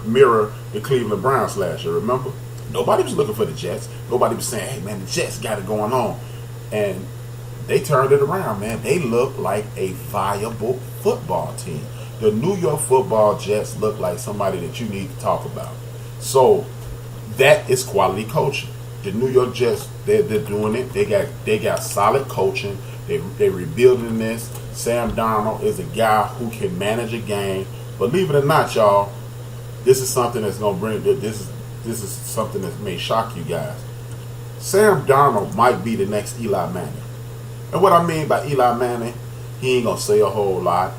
mirror the Cleveland Browns last year. Remember, nobody was looking for the Jets. Nobody was saying, "Hey man, the Jets got it going on," and they turned it around, man. They look like a viable football team. The New York Football Jets look like somebody that you need to talk about. So that is quality coaching. The New York Jets, they're doing it. They got solid coaching. They're rebuilding this. Sam Darnold is a guy who can manage a game. Believe it or not, y'all, this is something that's gonna bring. This is something that may shock you guys. Sam Darnold might be the next Eli Manning. And what I mean by Eli Manning, he ain't gonna say a whole lot.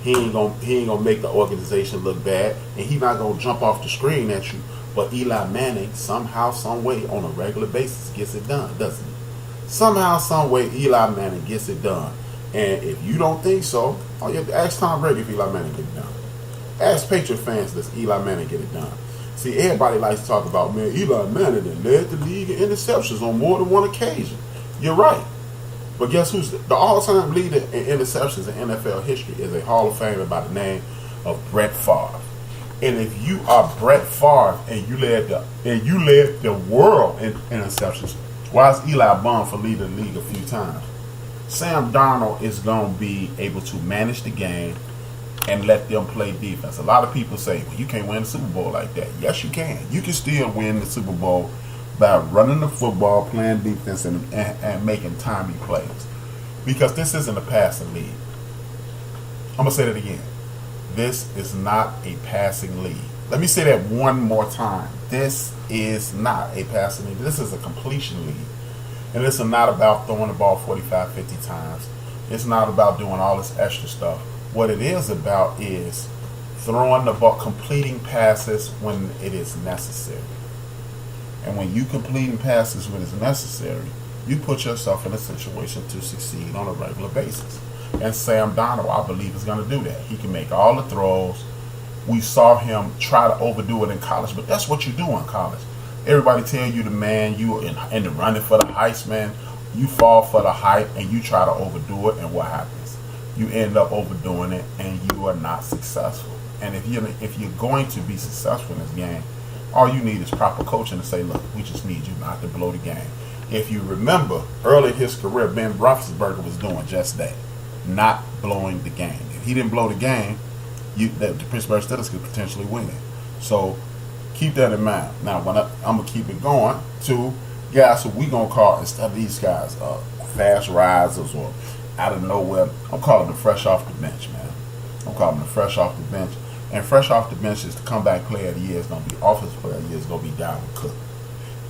He ain't gonna make the organization look bad, and he's not gonna jump off the screen at you. But Eli Manning, somehow, some way, on a regular basis, gets it done, doesn't he? Somehow, some way, Eli Manning gets it done. And if you don't think so, all you have to ask Tom Brady if Eli Manning get it done. Ask Patriot fans, does Eli Manning get it done? See, everybody likes to talk about, man, Eli Manning that led the league in interceptions on more than one occasion. You're right. But guess who's the all-time leader in interceptions in NFL history is a Hall of Famer by the name of Brett Favre. And if you are Brett Favre and you led the world in interceptions, why is Eli bummed for leading the league a few times? Sam Darnold is going to be able to manage the game and let them play defense. A lot of people say, well, you can't win the Super Bowl like that. Yes, you can. You can still win the Super Bowl by running the football, playing defense, and making timely plays. Because this isn't a passing league. I'm going to say that again. This is not a passing league. Let me say that one more time. This is not a passing league. This is a completion league. And this is not about throwing the ball 45, 50 times. It's not about doing all this extra stuff. What it is about is throwing the ball, completing passes when it is necessary. And when you completing passes when it's necessary, you put yourself in a situation to succeed on a regular basis. And Sam Darnold, I believe, is going to do that. He can make all the throws. We saw him try to overdo it in college, but that's what you do in college. Everybody tell you you in the running for the Heisman. You fall for the hype and you try to overdo it, and what happens? You end up overdoing it, and you are not successful. And if you're going to be successful in this game, all you need is proper coaching to say, look, we just need you not to blow the game. If you remember, early in his career, Ben Roethlisberger was doing just that, not blowing the game. If he didn't blow the game, the Pittsburgh Steelers could potentially win it. So keep that in mind. Now, I'm going to keep it going to guys who we going to call, instead of these guys, fast risers or out of nowhere, I'm calling them fresh off the bench, man. I'm calling them fresh off the bench. And fresh off the bench is the comeback player of the year. Is going to be offensive player of the year. Is going to be Dalvin Cook.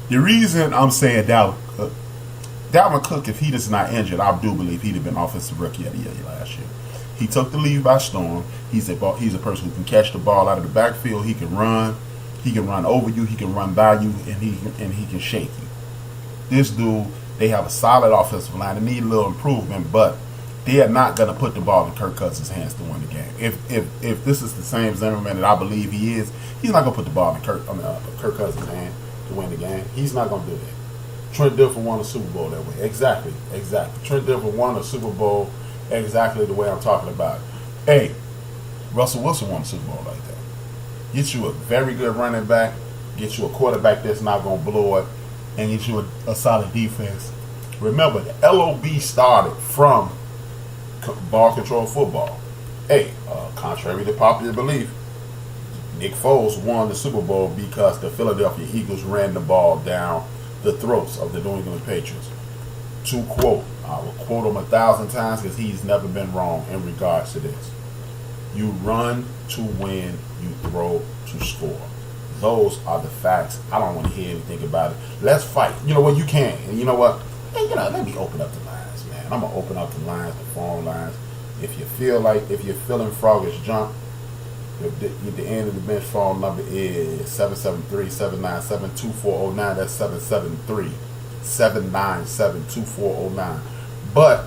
The reason I'm saying Dalvin Cook, if he is not injured, I do believe he'd have been offensive rookie of the year last year. He took the league by storm. He's a person who can catch the ball out of the backfield. He can run. He can run over you. He can run by you, and he can shake you. This dude, they have a solid offensive line. They need a little improvement, but they are not going to put the ball in Kirk Cousins' hands to win the game. If this is the same Zimmerman that I believe he is, he's not going to put the ball in Kirk Cousins' hand to win the game. He's not going to do that. Trent Dilfer won a Super Bowl that way. Exactly. Trent Dilfer won a Super Bowl exactly the way I'm talking about it. Hey, Russell Wilson won a Super Bowl like that. Get you a very good running back, get you a quarterback that's not going to blow it, and get you a solid defense. Remember, the LOB started from ball control football. Hey, contrary to popular belief, Nick Foles won the Super Bowl because the Philadelphia Eagles ran the ball down the throats of the New England Patriots. To quote, I will quote him 1,000 times because he's never been wrong in regards to this. You run to win, you throw to score. Those are the facts. I don't want to hear anything about it. Let's fight. You know what? You can. And you know what? Hey, let me open up the lines, man. I'm going to open up the lines, the phone lines. If you're feeling froggish jump, the end of the bench phone number is 773-797-2409. That's 773-797-2409. But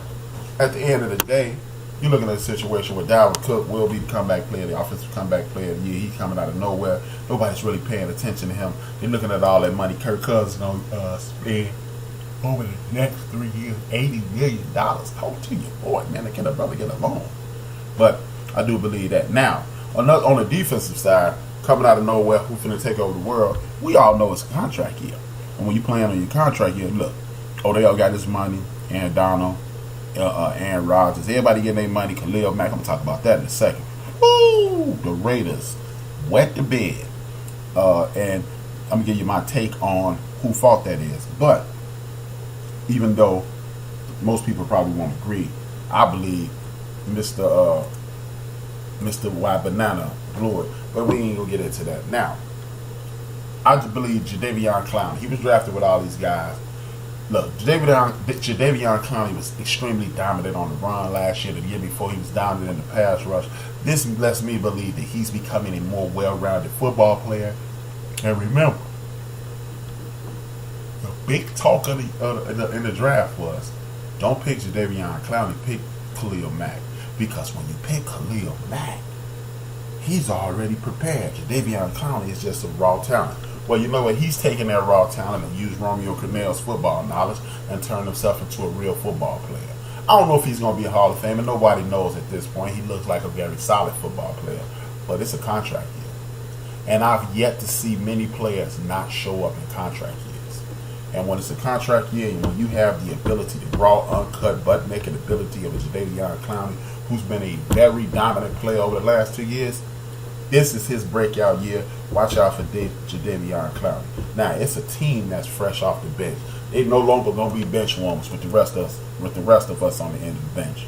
at the end of the day, you're looking at a situation where Dalvin Cook will be the comeback player, the offensive comeback player of the year. He's coming out of nowhere. Nobody's really paying attention to him. You're looking at all that money Kirk Cousins is going to spend over the next 3 years, $80 million. Talk to your boy, man. Can a brother get a loan? But I do believe that. Now, on the defensive side, coming out of nowhere, who finna take over the world. We all know it's a contract year. And when you playing on your contract year, look, they all got this money, and Donald, Aaron Rodgers, everybody getting their money. Khalil Mack, I'm gonna talk about that in a second. Woo! The Raiders wet the bed. And I'm gonna give you my take on who fault that is. But even though most people probably won't agree, I believe Mr. White Banana blew it. But we ain't gonna get into that now. I just believe Jadeveon Clowney. He was drafted with all these guys. Look, Jadeveon Clowney was extremely dominant on the run last year. The year before, he was dominant in the pass rush. This lets me believe that he's becoming a more well-rounded football player. And remember, the big talk in the draft was, don't pick Jadeveon Clowney, pick Khalil Mack. Because when you pick Khalil Mack, he's already prepared. Jadeveon Clowney is just a raw talent. Well, you know what? He's taking that raw talent and used Romeo Crennel's football knowledge and turned himself into a real football player. I don't know if he's going to be a Hall of Famer. Nobody knows at this point. He looks like a very solid football player. But it's a contract year. And I've yet to see many players not show up in contract years. And when it's a contract year, when you have the ability, the raw, uncut, butt-naked ability of a Jadeveon Clowney, who's been a very dominant player over the last 2 years, this is his breakout year. Watch out for Jadeveon Clowney. Now, it's a team that's fresh off the bench. They no longer going to be bench warmers with the rest of us on the end of the bench.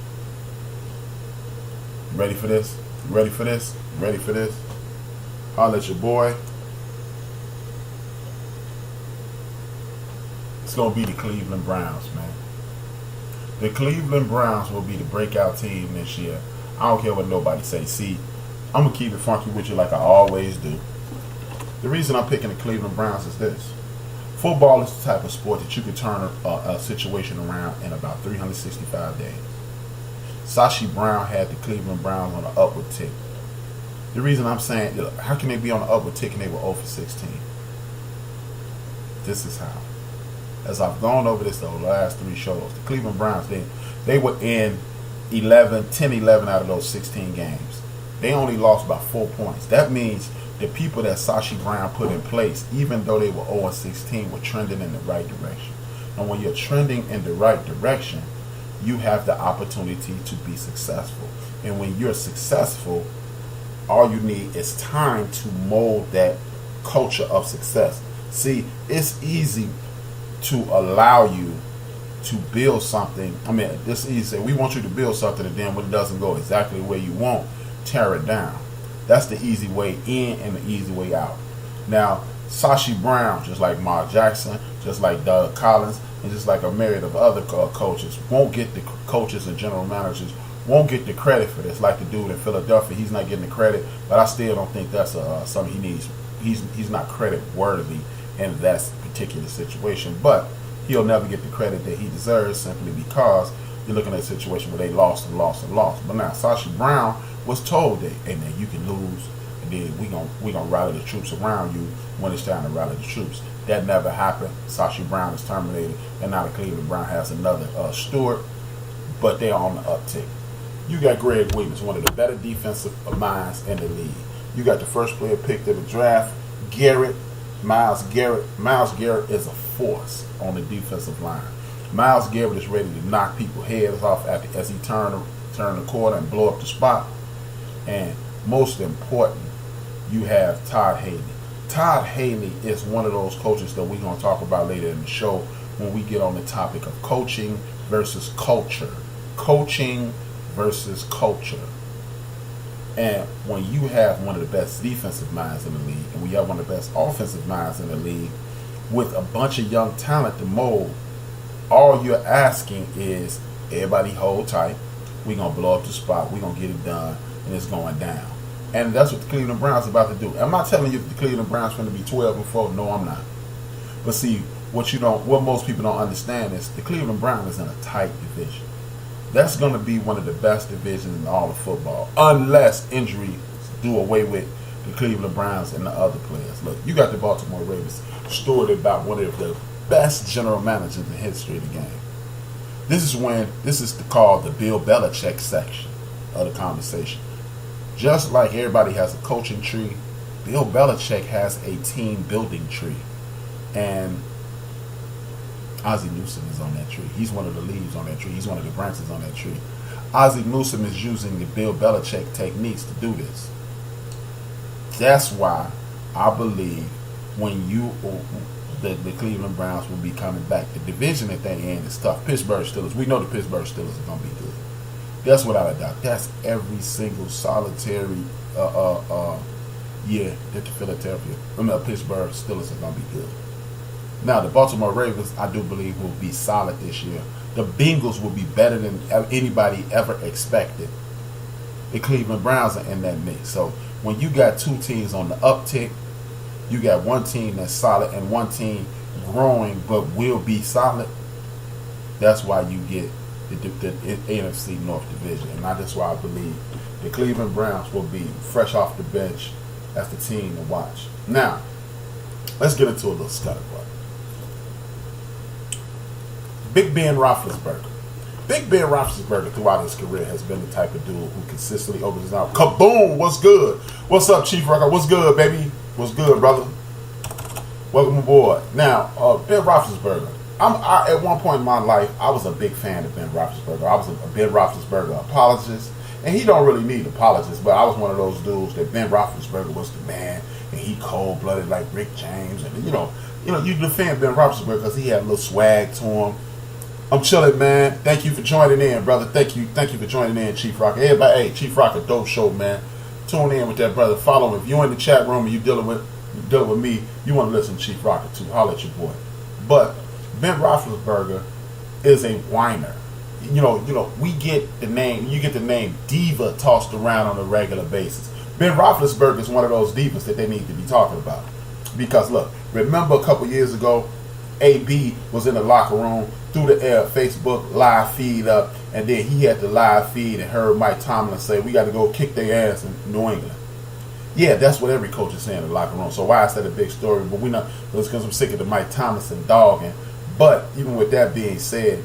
Ready for this? Ready for this? Ready for this? Holla at your boy. It's going to be the Cleveland Browns, man. The Cleveland Browns will be the breakout team this year. I don't care what nobody say. See, I'm going to keep it funky with you like I always do. The reason I'm picking the Cleveland Browns is this. Football is the type of sport that you can turn a situation around in about 365 days. Sashi Brown had the Cleveland Browns on an upward tick. The reason I'm saying, how can they be on an upward tick and they were 0 for 16? This is how. As I've gone over this the last 3 shows, the Cleveland Browns, they were in 10-11 out of those 16 games. They only lost by 4 points. That means the people that Sashi Brown put in place, even though they were 0-16, were trending in the right direction. And when you're trending in the right direction, you have the opportunity to be successful. And when you're successful, all you need is time to mold that culture of success. See, it's easy to allow you to build something. I mean, it's easy. We want you to build something, and then when it doesn't go exactly the way you want, tear it down. That's the easy way in and the easy way out. Now, Sashi Brown, just like Mark Jackson, just like Doug Collins, and just like a myriad of other coaches, won't get the coaches and general managers won't get the credit for this. Like the dude in Philadelphia, he's not getting the credit, but I still don't think that's something he needs. He's not credit worthy in that particular situation, but he'll never get the credit that he deserves simply because you're looking at a situation where they lost and lost and lost. But now Sashi Brown was told that, hey man, you can lose, and then we gonna rally the troops around you when it's time to rally the troops. That never happened. Sashi Brown is terminated, and now the Cleveland Brown has another Stewart, but they're on the uptick. You got Greg Williams, one of the better defensive minds in the league. You got the first player picked in the draft, Myles Garrett. Myles Garrett is a force on the defensive line. Myles Garrett is ready to knock people's heads off as he turn the corner and blow up the spot. And most important, you have Todd Haley. Todd Haley is one of those coaches that we're going to talk about later in the show when we get on the topic of coaching versus culture. Coaching versus culture. And when you have one of the best defensive minds in the league, and we have one of the best offensive minds in the league, with a bunch of young talent to mold, all you're asking is everybody hold tight. We're going to blow up the spot. We're going to get it done, and it's going down. And that's what the Cleveland Browns are about to do. I'm not telling you the Cleveland Browns are going to be 12-4. No, I'm not. But see, what most people don't understand is the Cleveland Browns is in a tight division. That's going to be one of the best divisions in all of football, unless injuries do away with the Cleveland Browns and the other players. Look, you got the Baltimore Ravens stewarded about one of the best general managers in the history of the game. This is called the Bill Belichick section of the conversation. Just like everybody has a coaching tree, Bill Belichick has a team building tree, and Ozzie Newsome is on that tree. He's one of the leaves on that tree. He's one of the branches on that tree. Ozzie Newsome is using the Bill Belichick techniques to do this. That's why I believe when the Cleveland Browns will be coming back. The division that they're in is tough. Pittsburgh Steelers. We know the Pittsburgh Steelers are going to be good. That's without a doubt. That's every single solitary year that the Pittsburgh Steelers are going to be good. Now, the Baltimore Ravens, I do believe, will be solid this year. The Bengals will be better than anybody ever expected. The Cleveland Browns are in that mix. So when you got two teams on the uptick, you got one team that's solid and one team growing but will be solid. That's why you get the NFC North Division. And that's why I believe the Cleveland Browns will be fresh off the bench as the team to watch. Now, let's get into a little scuttlebug. Big Ben Roethlisberger. Big Ben Roethlisberger throughout his career has been the type of dude who consistently opens his mouth. Kaboom! What's good? What's up, Chief Rocker? What's good, baby? What's good, brother? Welcome aboard. Now, Ben Roethlisberger. At one point in my life, I was a big fan of Ben Roethlisberger. I was a Ben Roethlisberger apologist, and he don't really need apologists, but I was one of those dudes that Ben Roethlisberger was the man, and he cold-blooded like Rick James, and you defend Ben Roethlisberger because he had a little swag to him. I'm chilling, man. Thank you for joining in, brother. Thank you for joining in, Chief Rocker. Everybody, hey, Chief Rocker, dope show, man. Tune in with that brother. Follow him. If you're in the chat room and you dealing with me, you want to listen to Chief Rocker too. Holler at your boy. But Ben Roethlisberger is a whiner. We get the name. You get the name diva tossed around on a regular basis. Ben Roethlisberger is one of those divas that they need to be talking about. Because look, remember a couple years ago, AB was in the locker room, through the air, Facebook live feed up, and then he had the live feed and heard Mike Tomlin say, we got to go kick their ass in New England. Yeah, that's what every coach is saying in the locker room. So why is that a big story? But it's because I'm sick of the Mike Tomlinson dogging. But even with that being said,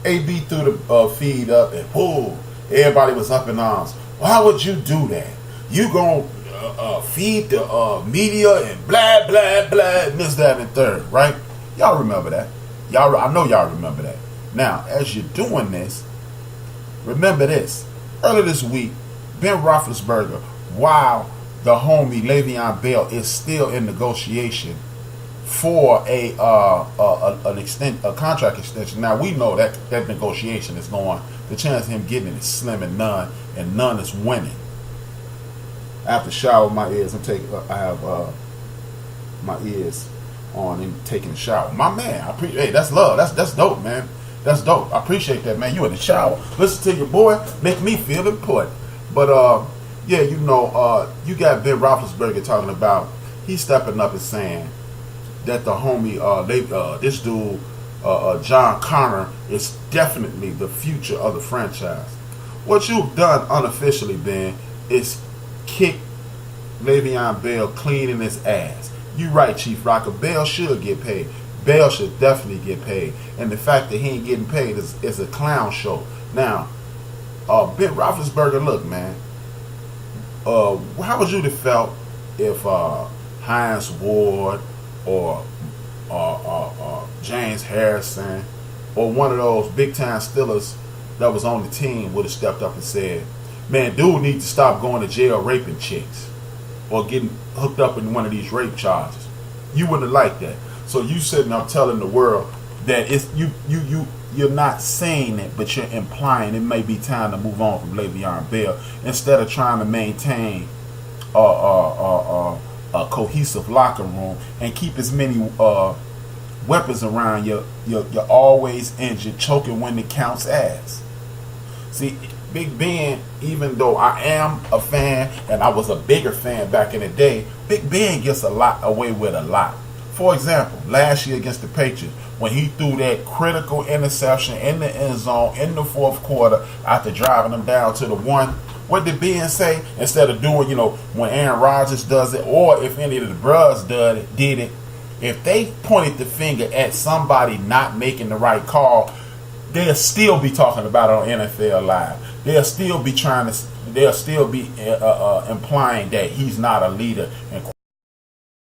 AB threw the feed up and whoa, everybody was up in arms. Why would you do that? You going to feed the media and blah, blah, blah, and this, that, and third, right? Y'all remember that. I know y'all remember that. Now, as you're doing this, remember this. Earlier this week, Ben Roethlisberger, while the homie Le'Veon Bell is still in negotiation for a contract extension. Now, we know that negotiation is going. The chance of him getting it is slim and none is winning. I have to shower my ears. I have my ears on and taking a shower. My man, I appreciate. Hey, that's love. That's dope, man. That's dope. I appreciate that, man. You in the shower, listen to your boy, make me feel important. But yeah, you got Ben Roethlisberger talking about he's stepping up and saying that the homie, this dude, John Connor, is definitely the future of the franchise. What you've done unofficially, Ben, is kick Le'Veon Bell clean in his ass. You right, Chief Rocker. Bell should get paid. Bell should definitely get paid. And the fact that he ain't getting paid is a clown show. Now, Ben Roethlisberger, look, man. How would you have felt if Hines Ward or James Harrison or one of those big-time Steelers that was on the team would have stepped up and said, man, dude needs to stop going to jail raping chicks or getting hooked up in one of these rape charges. You wouldn't have liked that. So you sitting up telling the world that it's you're not saying it, but you're implying it may be time to move on from Le'Veon Bell instead of trying to maintain a cohesive locker room and keep as many weapons around you're always injured, choking when it counts ass. See, Big Ben, even though I am a fan and I was a bigger fan back in the day, Big Ben gets away with a lot. For example, last year against the Patriots, when he threw that critical interception in the end zone in the fourth quarter after driving them down to the one, what did Ben say? Instead of doing, when Aaron Rodgers does it, or if any of the bros did it, if they pointed the finger at somebody not making the right call, they'll still be talking about it on NFL Live. They'll still be implying that he's not a leader. And